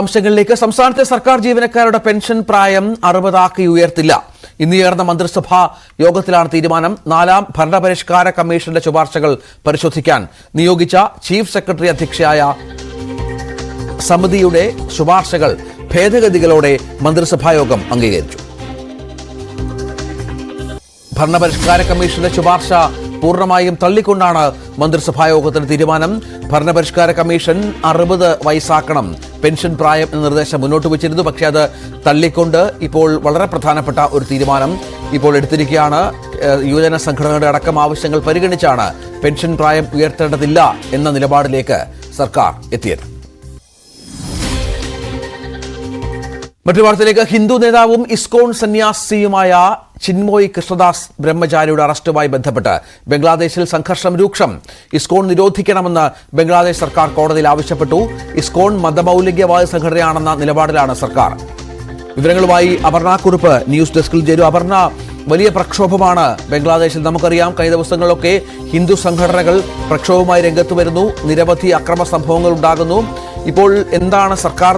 അംശങ്ങളിലേക്ക് സംസ്ഥാനത്തെ സർക്കാർ ജീവനക്കാരുടെ പെൻഷൻ പ്രായം 60 ഉയർത്തില്ല. ഇന്ന് ചേർന്ന മന്ത്രിസഭാ യോഗത്തിലാണ് തീരുമാനം. 4ാം ഭരണപരിഷ്കാര കമ്മീഷന്റെ ശുപാർശകൾ പരിശോധിക്കാൻ നിയോഗിച്ച ചീഫ് സെക്രട്ടറി അധ്യക്ഷയായ സമിതിയുടെ ശുപാർശകൾ ഭേദഗതികളോടെ മന്ത്രിസഭാ യോഗം അംഗീകരിച്ചു. ഭരണപരിഷ്കാര കമ്മീഷന്റെ ശുപാർശ പൂർണ്ണമായും തള്ളിക്കൊണ്ടാണ് മന്ത്രിസഭായോഗത്തിന്റെ തീരുമാനം. ഭരണപരിഷ്കാര കമ്മീഷൻ 60 വയസ്സാക്കണം പെൻഷൻ പ്രായം എന്ന നിർദ്ദേശം മുന്നോട്ട് വച്ചിരുന്നു. പക്ഷേ അത് തള്ളിക്കൊണ്ട് ഇപ്പോൾ വളരെ പ്രധാനപ്പെട്ട ഒരു തീരുമാനം ഇപ്പോൾ എടുത്തിരിക്കുകയാണ്. യുവജന സംഘടനകളുടെ അടക്കം ആവശ്യങ്ങൾ പരിഗണിച്ചാണ് പെൻഷൻ പ്രായം ഉയർത്തേണ്ടതില്ല എന്ന നിലപാടിലേക്ക് സർക്കാർ എത്തിയത്. മറ്റൊരു വാർത്തയിലേക്ക്. ഹിന്ദു നേതാവും ഇസ്കോൺ സന്യാസിയുമായ ചിന്മോയ് കൃഷ്ണദാസ് ബ്രഹ്മചാരിയുടെ അറസ്റ്റുമായി ബന്ധപ്പെട്ട് ബംഗ്ലാദേശിൽ സംഘർഷം രൂക്ഷം. ഇസ്കോൺ നിരോധിക്കണമെന്ന് ബംഗ്ലാദേശ് സർക്കാർ കോടതിയിൽ ആവശ്യപ്പെട്ടു. ഇസ്കോൺ മതമൗലികവാദ സംഘടനയാണെന്ന നിലപാടിലാണ് സർക്കാർ. വിവരങ്ങളുമായി അപർണ കുറുപ്പ് ന്യൂസ് ഡെസ്കിൽ ചേരും. അപർണ, വലിയ പ്രക്ഷോഭമാണ് ബംഗ്ലാദേശിൽ. നമുക്കറിയാം, കഴിഞ്ഞ ദിവസങ്ങളിലൊക്കെ ഹിന്ദു സംഘടനകൾ പ്രക്ഷോഭവുമായി രംഗത്ത് വരുന്നു. നിരവധി അക്രമ സംഭവങ്ങൾ ഉണ്ടാകുന്നു. ഇപ്പോൾ എന്താണ് സർക്കാർ